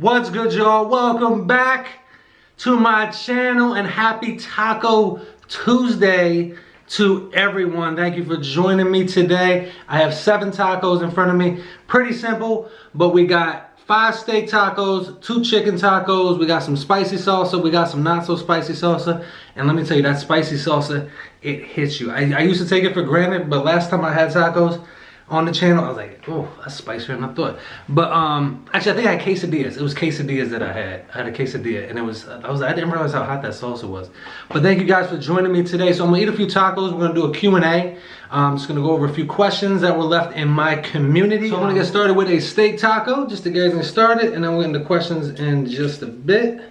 What's good, y'all? Welcome back to my channel and happy Taco Tuesday to everyone. Thank you for joining me today. I have 7 tacos in front of me. Pretty simple, but we got 5 steak tacos, 2 chicken tacos, we got some spicy salsa, we got some not so spicy salsa, and let me tell you, that spicy salsa, it hits you. I used to take it for granted, but last time I had tacos on the channel, I was like, oh, that's spicier than I thought. But actually, I think I had quesadillas. It was quesadillas that I had. I had a quesadilla, and I didn't realize how hot that salsa was. But thank you guys for joining me today. So I'm gonna eat a few tacos. We're gonna do a Q&A. I'm just gonna go over a few questions that were left in my community. So I'm gonna get started with a steak taco, just to get everything started, and then we'll get into questions in just a bit.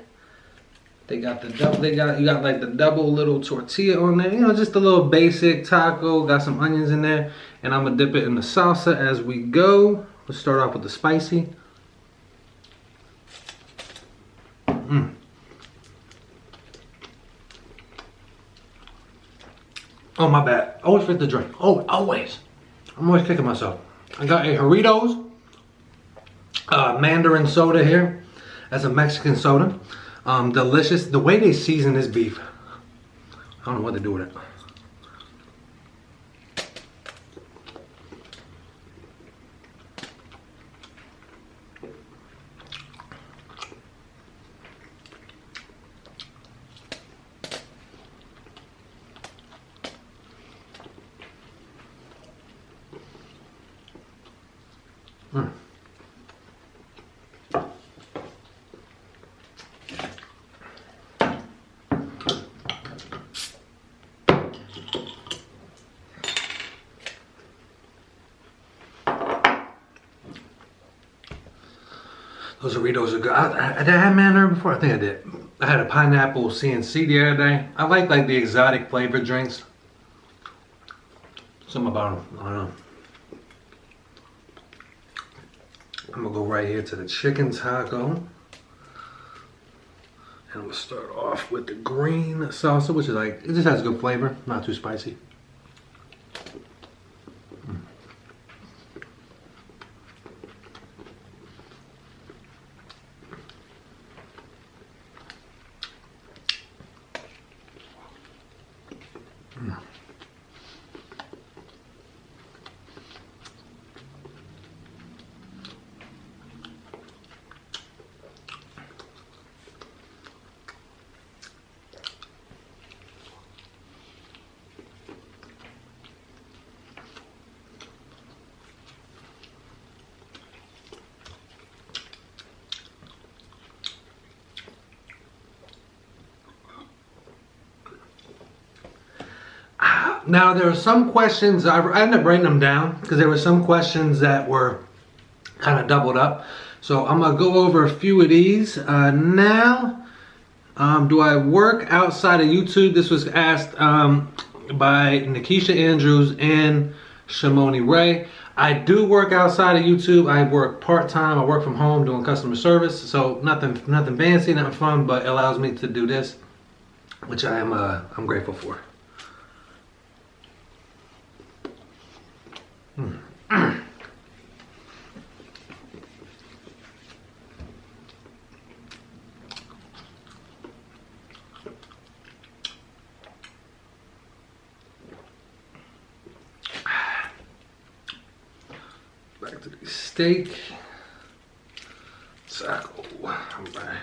They got the double, you got like the double little tortilla on there. You know, just a little basic taco. Got some onions in there. And I'm gonna dip it in the salsa as we go. Let's start off with the spicy. Oh, my bad. Always forget to drink. Oh, always. I'm always kicking myself. I got a Doritos Mandarin soda here. That's a Mexican soda. Delicious. The way they season this beef, I don't know what to do with it. Those Doritos are good. Did I have Mandarin before? I think I did. I had a pineapple CNC the other day. I like the exotic flavor drinks. Something about them. I don't know. I'm gonna go right here to the chicken taco. And I'm gonna start off with the green salsa, which is like, it just has good flavor, not too spicy. Now, there are some questions, I ended up writing them down because there were some questions that were kind of doubled up. So I'm going to go over a few of these now. Do I work outside of YouTube? This was asked by Nikisha Andrews and Shimoni Ray. I do work outside of YouTube. I work part-time. I work from home doing customer service. So nothing fancy, nothing fun, but it allows me to do this, which I'm grateful for. Back to the steak taco. All right.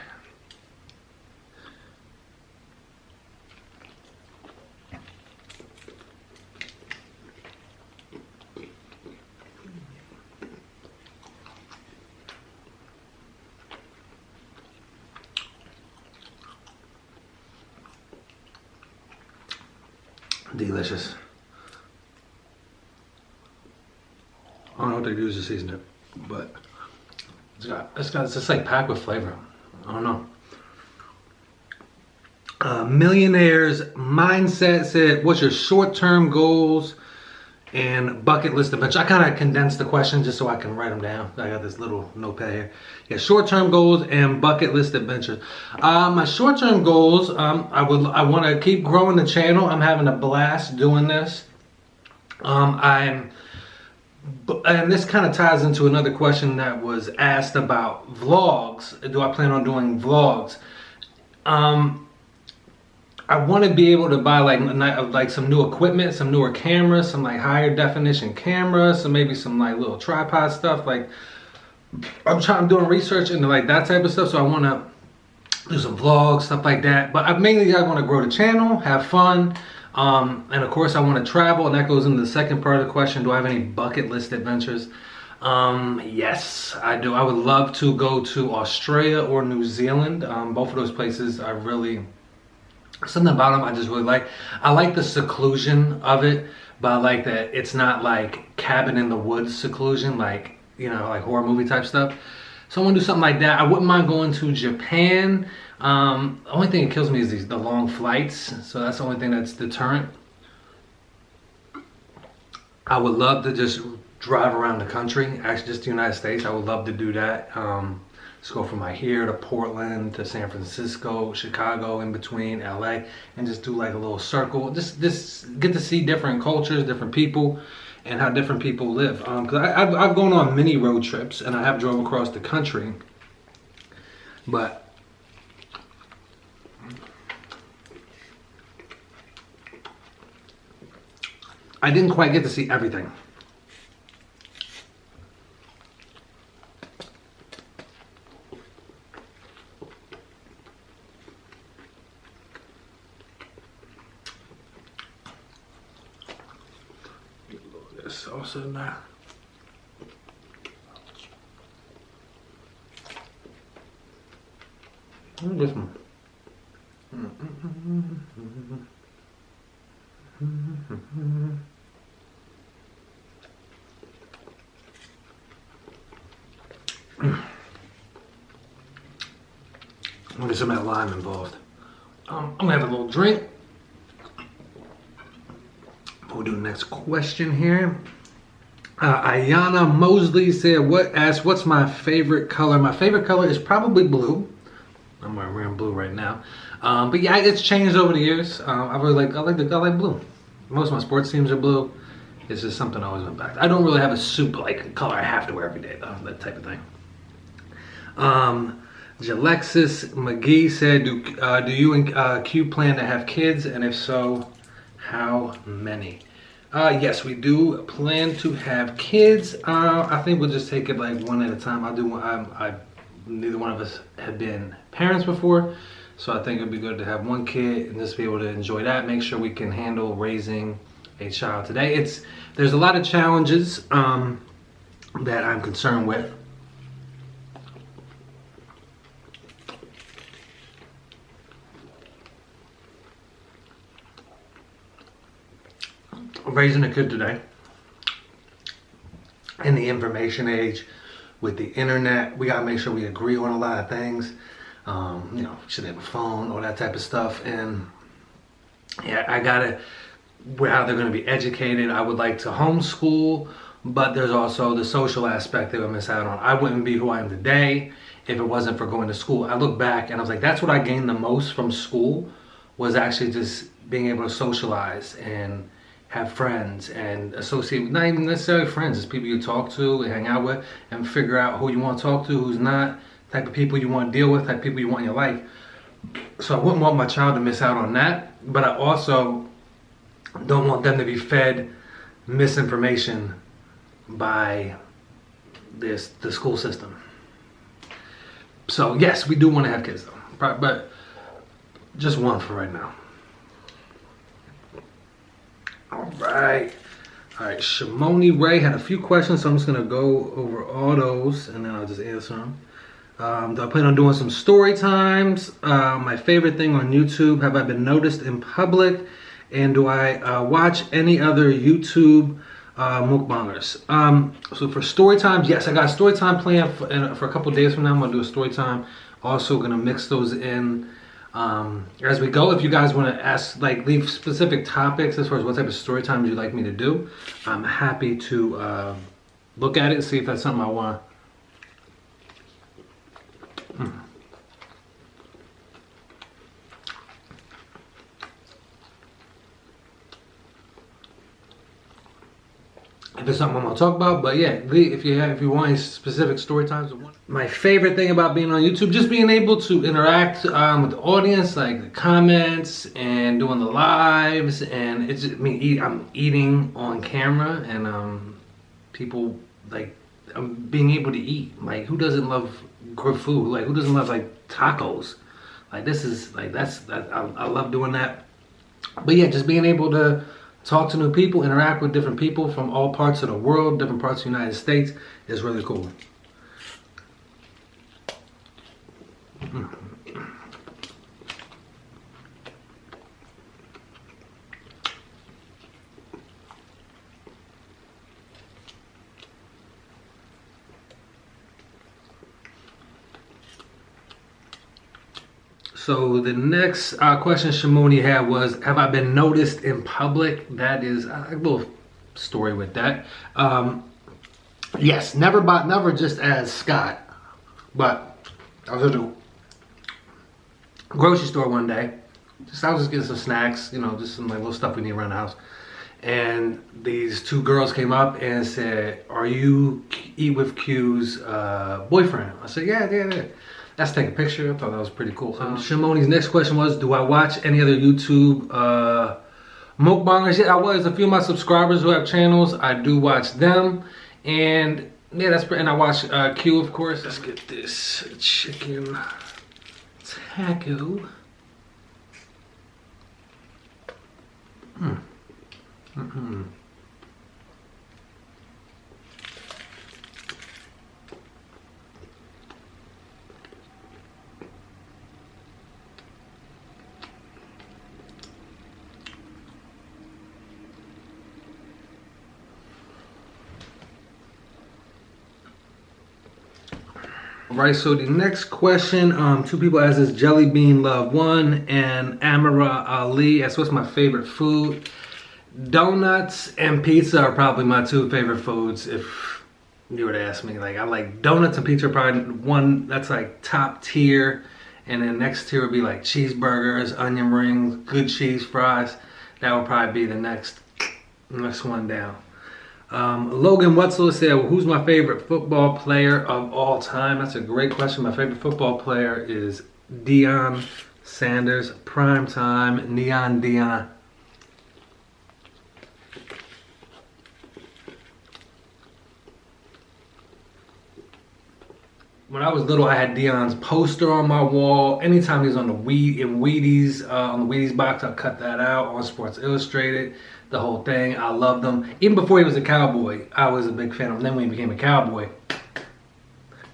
Delicious. I don't know what they use to season it, but it's just like packed with flavor. I don't know. Millionaire's Mindset said, what's your short-term goals and bucket list adventure? I kind of condensed the question just so I can write them down. I got this little notepad here. Yeah, short-term goals and bucket list adventures. My short-term goals, I want to keep growing the channel. I'm having a blast doing this. I'm And this kind of ties into another question that was asked about vlogs. Do I plan on doing vlogs? I want to be able to buy like some new equipment, some newer cameras, some like higher definition cameras, some maybe some like little tripod stuff. Like I'm doing research into like that type of stuff. So I want to do some vlogs, stuff like that. But mainly I want to grow the channel, have fun. And of course I want to travel, and that goes into the second part of the question. Do I have any bucket list adventures? Yes, I do. I would love to go to Australia or New Zealand. Both of those places are really, something about them I just really like. I like the seclusion of it, but I like that it's not like cabin in the woods seclusion, like, you know, like horror movie type stuff. So I want to do something like that. I wouldn't mind going to Japan. The only thing that kills me is the long flights. So that's the only thing that's deterrent. I would love to just drive around the country, actually just the United States. I would love to do that. Just go from like here to Portland to San Francisco, Chicago, in between, LA, and just do like a little circle. Just get to see different cultures, different people, and how different people live. Because I've gone on many road trips and I have drove across the country, but I didn't quite get to see everything. Sauce in there. This one. There's some of that lime involved. I'm gonna have a little drink. We'll do the next question here. Ayana Mosley said, what's my favorite color? My favorite color is probably blue. I'm wearing blue right now. But yeah, it's changed over the years. I like blue. Most of my sports teams are blue. It's just something I always went back to. I don't really have a super like color I have to wear every day though, that type of thing. Jalexis McGee said, do you and Q plan to have kids? And if so, how many? Yes, we do plan to have kids. I think we'll just take it like one at a time. Neither one of us have been parents before, so I think it'd be good to have one kid and just be able to enjoy that. Make sure we can handle raising a child today. There's a lot of challenges that I'm concerned with. Raising a kid today in the information age with the internet, we gotta make sure we agree on a lot of things. You know, should they have a phone, all that type of stuff. And yeah, how they're gonna be educated. I would like to homeschool, but there's also the social aspect that I miss out on. I wouldn't be who I am today if it wasn't for going to school. I look back and I was like, that's what I gained the most from school, was actually just being able to socialize and have friends and associate with, not even necessarily friends, it's people you talk to and hang out with, and figure out who you want to talk to, who's not, type of people you want to deal with, type of people you want in your life. So I wouldn't want my child to miss out on that, but I also don't want them to be fed misinformation by the school system. So yes, we do want to have kids though, but just one for right now. All right, Shimoni Ray had a few questions, so I'm just gonna go over all those and then I'll just answer them. Do I plan on doing some story times? My favorite thing on YouTube, have I been noticed in public? And do I watch any other YouTube mukbangers? So for story times, yes, I got a story time planned for a couple days from now. I'm gonna do a story time. Also gonna mix those in as we go. If you guys want to ask, like, leave specific topics as far as what type of story times you'd like me to do, I'm happy to look at it and see if that's something I want. if it's something I'm gonna talk about. But yeah, if you want any specific story times. My favorite thing about being on YouTube, just being able to interact with the audience, like the comments and doing the lives, and it's just me. I'm eating on camera, and people like I'm being able to eat. Like, who doesn't love good food? Like, who doesn't love like tacos? Like, this is like I love doing that. But yeah, just being able to talk to new people, interact with different people from all parts of the world, different parts of the United States is really cool. So the next question Shimoni had was, have I been noticed in public? That is a little story with that. Yes, never just as Scott, but I was at the grocery store one day. I was just getting some snacks, just some like little stuff we need around the house. And these two girls came up and said, "Are you Eat with Q's boyfriend?" I said, yeah. Let's take a picture. I thought that was pretty cool. Shimoni's next question was, do I watch any other YouTube mukbangers? Yeah, I was. A few of my subscribers who have channels, I do watch them. And yeah, and I watch Q, of course. Let's get this chicken taco. Right, so the next question, two people asked this, Jelly Bean Love 1 and Amara Ali asked, what's my favorite food? Donuts and pizza are probably my two favorite foods if you were to ask me. Like, I like donuts and pizza are probably one that's like top tier, and then next tier would be like cheeseburgers, onion rings, good cheese fries. That would probably be the next one down. Logan Wetzel said, well, who's my favorite football player of all time? That's a great question. My favorite football player is Deion Sanders, prime time, Neon Deion. When I was little, I had Deion's poster on my wall. Anytime he was on the Wheaties, on the Wheaties box, I cut that out on Sports Illustrated. The whole thing, I loved him. Even before he was a Cowboy, I was a big fan of him. Then when he became a Cowboy,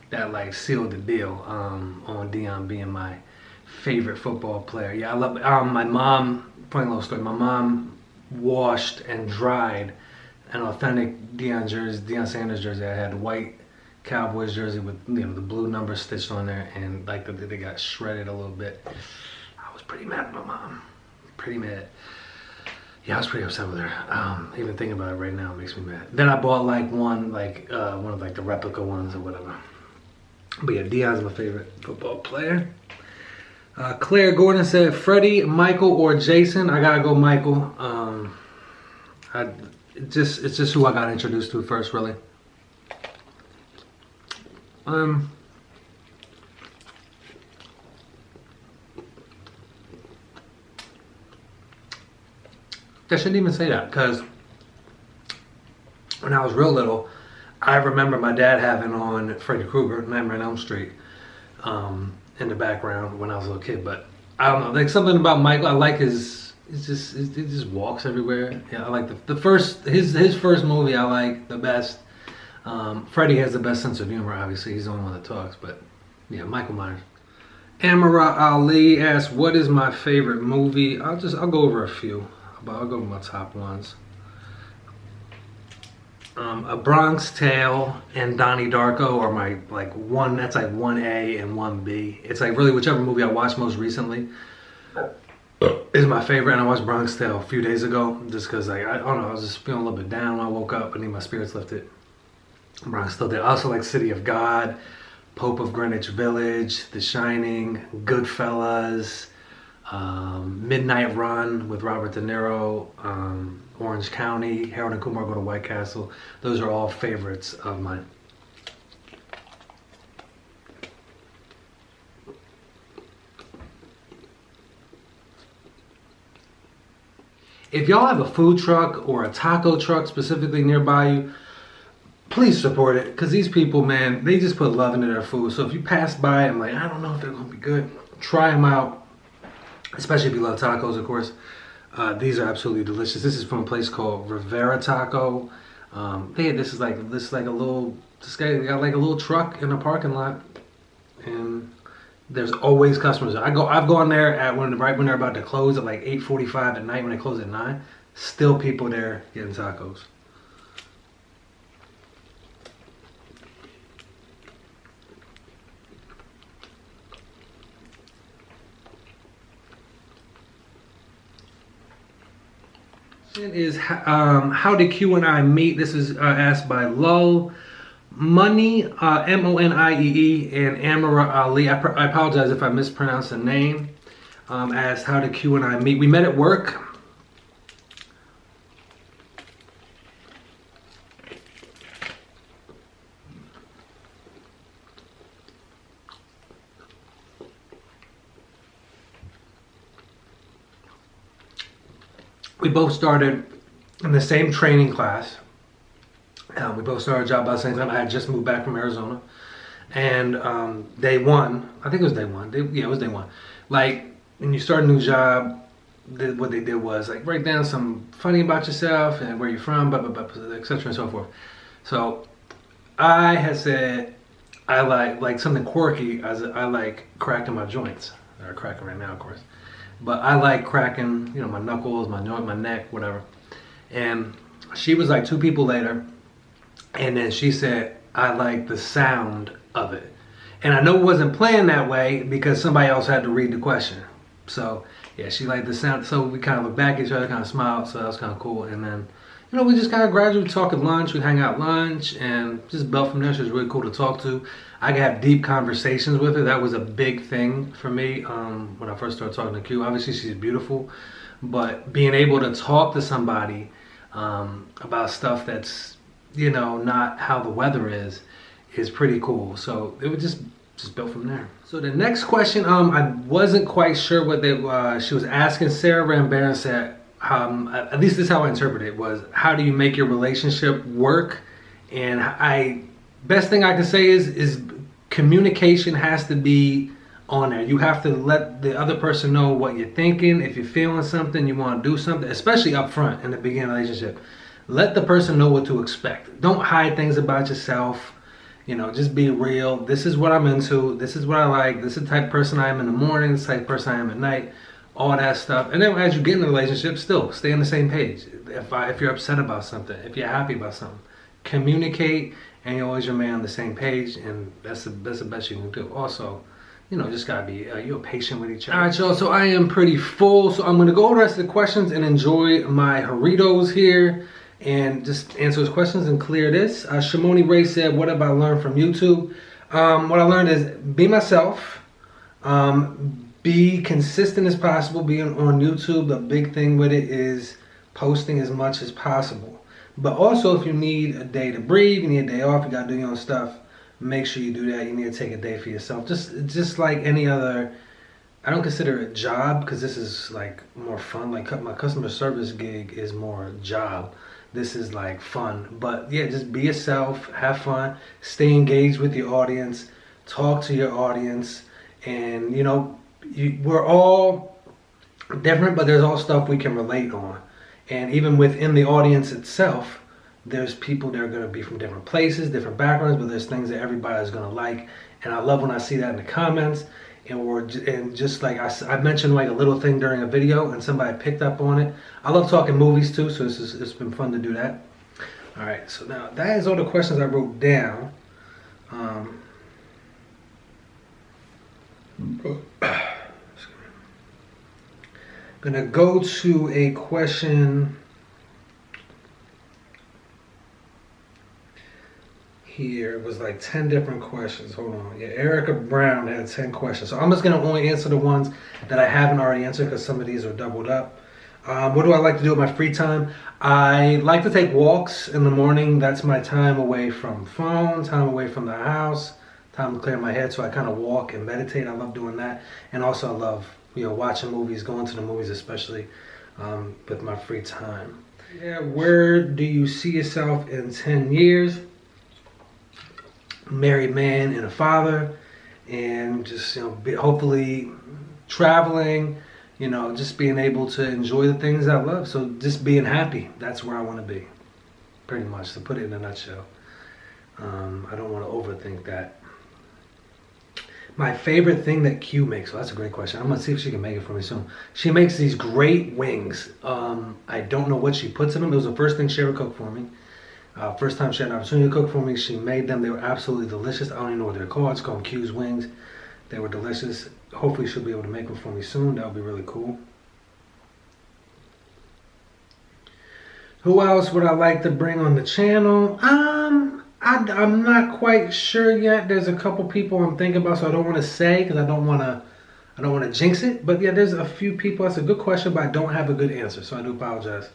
that like sealed the deal on Deion being my favorite football player. Yeah, I love my mom, funny little story, my mom washed and dried an authentic Deion Sanders jersey. I had a white Cowboys jersey with the blue number stitched on there, and like they got shredded a little bit. I was pretty mad at my mom. Pretty mad. Yeah, I was pretty upset with her. Even thinking about it right now makes me mad. Then I bought like one of like the replica ones or whatever. But yeah, Deion's my favorite football player. Claire Gordon said, Freddie, Michael, or Jason. I gotta go Michael. It's just who I got introduced to first, really. I shouldn't even say that, because when I was real little, I remember my dad having on Freddy Krueger, Nightmare on Elm Street, in the background when I was a little kid. But I don't know, like something about Michael. I like he just walks everywhere. Yeah, I like his first movie. I like the best. Freddy has the best sense of humor. Obviously, he's the only one that talks. But yeah, Michael Myers. Amara Ali asks, what is my favorite movie? I'll go over a few. But I'll go with my top ones. A Bronx Tale and Donnie Darko are my one. That's like 1A and 1B. It's like really whichever movie I watched most recently is my favorite. And I watched Bronx Tale a few days ago just because I don't know, I was just feeling a little bit down when I woke up. I need my spirits lifted. Bronx Tale did. I also like City of God, Pope of Greenwich Village, The Shining, Goodfellas. Midnight Run with Robert De Niro, Orange County, Harold and Kumar go to White Castle. Those are all favorites of mine. If y'all have a food truck or a taco truck specifically nearby you, please support it, because these people, man, they just put love into their food. So if you pass by and like, I don't know if they're gonna be good, try them out, especially if you love tacos, of course. These are absolutely delicious. This is from a place called Rivera Taco. This is like a little, this guy got like a little truck in a parking lot, and there's always customers. I've gone there at right when they're about to close at like 8:45 at night, when they close at 9. Still people there getting tacos. It is how did Q and I meet? This is asked by Lull Money, Moniee, and Amara Ali. I apologize if I mispronounced the name. Asked how did Q and I meet? We met at work. We both started in the same training class. We both started a job about the same time. I had just moved back from Arizona. And day one, I think it was day one. Yeah, it was day one. Like, when you start a new job, what they did was like write down some funny about yourself and where you're from, blah, blah, blah, etc. and so forth. So I had said I like something quirky. I like cracking my joints. They're cracking right now, of course. But I like cracking, you know, my knuckles, my joint, my neck, whatever. And she was like 2 people later, and then she said, I like the sound of it. And I know it wasn't planned that way because somebody else had to read the question. So yeah, she liked the sound. So we kind of looked back at each other, kind of smiled. So that was kind of cool. And then, you know, we just kind of gradually talk at lunch. We hang out at lunch and just built from there. She was really cool to talk to. I could have deep conversations with her. That was a big thing for me when I first started talking to Q. Obviously, she's beautiful, but being able to talk to somebody about stuff that's, you know, not how the weather is pretty cool. So it was just built from there. So the next question, I wasn't quite sure what she was asking. Sarah Rambaran said, at least this is how I interpret it, was how do you make your relationship work? And best thing I can say is communication has to be on there. You have to let the other person know what you're thinking. If you're feeling something, you want to do something, especially up front in the beginning of the relationship. Let the person know what to expect. Don't hide things about yourself. You know, just be real. This is what I'm into. This is what I like. This is the type of person I am in the morning. This is the type of person I am at night. All that stuff. And then as you get in a relationship, still stay on the same page. If you're upset about something, if you're happy about something, communicate, and you're always your man on the same page, and that's the best you can do. Also, you know, just gotta be you're patient with each other. All right, y'all. So I am pretty full, so I'm gonna go over the rest of the questions and enjoy my Doritos here, and just answer those questions and clear this. Shimoni Ray said, "What have I learned from YouTube?" What I learned is be myself. Be consistent as possible. Being on YouTube, the big thing with it is posting as much as possible. But also, if you need a day to breathe, you need a day off, you gotta do your own stuff, make sure you do that. You need to take a day for yourself. Just like any other, I don't consider it a job, because this is like more fun. Like my customer service gig is more job. This is like fun. But yeah, just be yourself, have fun, stay engaged with your audience, talk to your audience, and you know, we're all different, but there's all stuff we can relate on. And even within the audience itself, there's people that are going to be from different places, different backgrounds, but there's things that everybody's going to like. And I love when I see that in the comments. And just like I mentioned like a little thing during a video and somebody picked up on it. I love talking movies too, so it's been fun to do that. All right, so now that is all the questions I wrote down. Gonna go to a question here. It was like 10 different questions. Hold on. Yeah, Erica Brown had 10 questions. So I'm just gonna only answer the ones that I haven't already answered because some of these are doubled up. What do I like to do with my free time? I like to take walks in the morning. That's my time away from phone, time away from the house, time to clear my head. So I kind of walk and meditate. I love doing that. And also I love, watching movies, going to the movies especially with my free time. Yeah, where do you see yourself in 10 years? Married man and a father, and just, hopefully traveling, just being able to enjoy the things I love. So just being happy, that's where I want to be, pretty much, to put it in a nutshell. I don't want to overthink that. My favorite thing that Q makes, well, that's a great question. I'm going to see if she can make it for me soon. She makes these great wings. I don't know what she puts in them. It was the first thing she ever cooked for me. First time she had an opportunity to cook for me, she made them. They were absolutely delicious. I don't even know what they're called. It's called Q's Wings. They were delicious. Hopefully she'll be able to make them for me soon. That would be really cool. Who else would I like to bring on the channel? I'm not quite sure yet. There's a couple people I'm thinking about, so I don't want to say because I don't want to jinx it. But yeah, there's a few people. That's a good question, but I don't have a good answer, so I do apologize.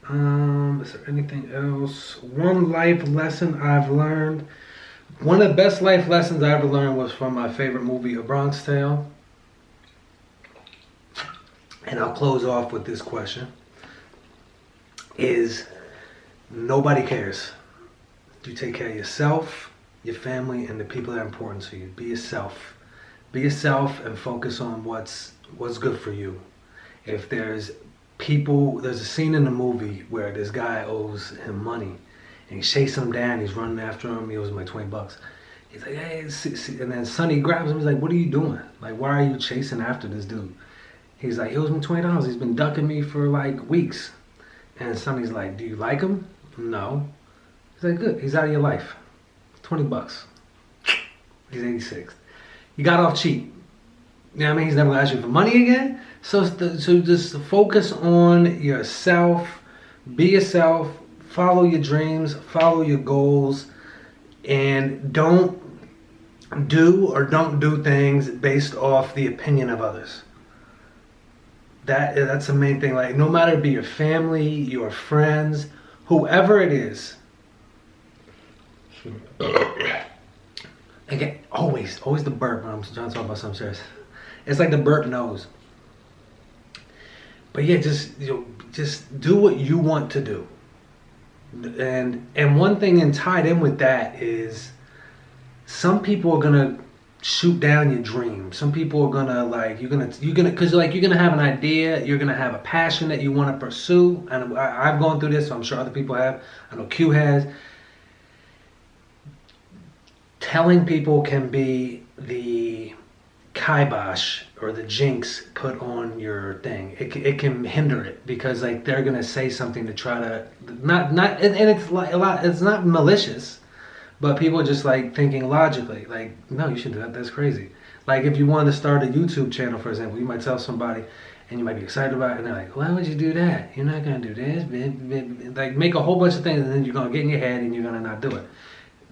Is there anything else? One life lesson I've learned. One of the best life lessons I ever learned was from my favorite movie, A Bronx Tale. And I'll close off with this question. Is nobody cares. You take care of yourself, your family, and the people that are important to you. Be yourself. Be yourself and focus on what's good for you. If there's a scene in the movie where this guy owes him money and he's chasing him down, he's running after him, he owes him like 20 bucks. He's like, hey, and then Sonny grabs him, he's like, what are you doing? Like, why are you chasing after this dude? He's like, he owes me $20, he's been ducking me for like weeks. And Sonny's like, do you like him? No. He's like, good, he's out of your life. 20 bucks. He's 86. You got off cheap. You know what I mean? He's never gonna ask you for money again. So just focus on yourself, be yourself, follow your dreams, follow your goals, and don't do things based off the opinion of others. That's the main thing. Like, no matter it be your family, your friends, whoever it is. Again, always the burp when I'm trying to talk about something serious. It's like the burp nose. But yeah, just do what you want to do. And one thing tied in with that is some people are gonna shoot down your dreams. Some people are gonna because you're gonna have an idea, you're gonna have a passion that you want to pursue. And I've gone through this, so I'm sure other people have. I know Q has. Telling people can be the kibosh or the jinx put on your thing. It can hinder it because like they're gonna say something to try to and it's like a lot. It's not malicious, but people are just like thinking logically. Like, no, you should do that. That's crazy. Like if you wanted to start a YouTube channel, for example, you might tell somebody, and you might be excited about it, and they're like, why would you do that? You're not gonna do this. Like make a whole bunch of things, and then you're gonna get in your head, and you're gonna not do it.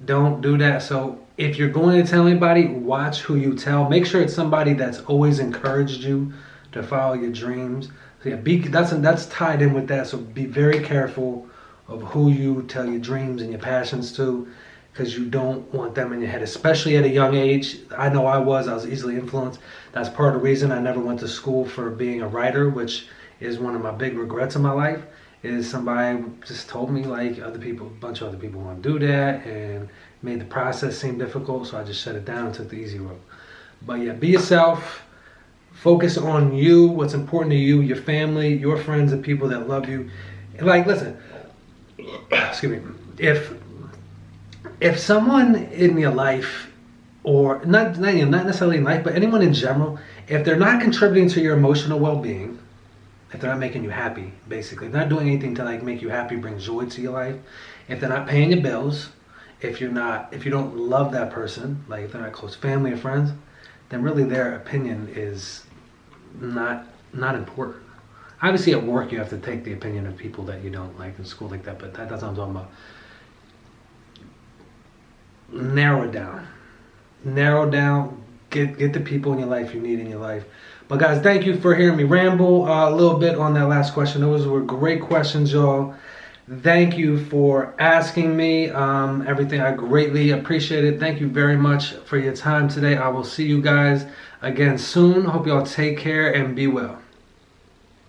Don't do that. So if you're going to tell anybody, watch who you tell. Make sure it's somebody that's always encouraged you to follow your dreams. So yeah, that's tied in with that. So be very careful of who you tell your dreams and your passions to, because you don't want them in your head, especially at a young age. I know I was easily influenced. That's part of the reason I never went to school for being a writer, which is one of my big regrets in my life. Is somebody just told me like a bunch of other people want to do that and made the process seem difficult, so I just shut it down and took the easy road. But yeah, be yourself, focus on you, what's important to you, your family, your friends, the people that love you. And like, listen, excuse me, if someone in your life, or not necessarily in life, but anyone in general, if they're not contributing to your emotional well-being, if they're not making you happy, basically, if they're not doing anything to like make you happy, bring joy to your life, if they're not paying your bills, if you don't love that person, like if they're not close family or friends, then really their opinion is not important. Obviously at work you have to take the opinion of people that you don't like, in school like that, but that's what I'm talking about. Narrow it down. Get the people in your life you need in your life. But guys, thank you for hearing me ramble a little bit on that last question. Those were great questions, y'all. Thank you for asking me everything. I greatly appreciate it. Thank you very much for your time today. I will see you guys again soon. Hope y'all take care and be well.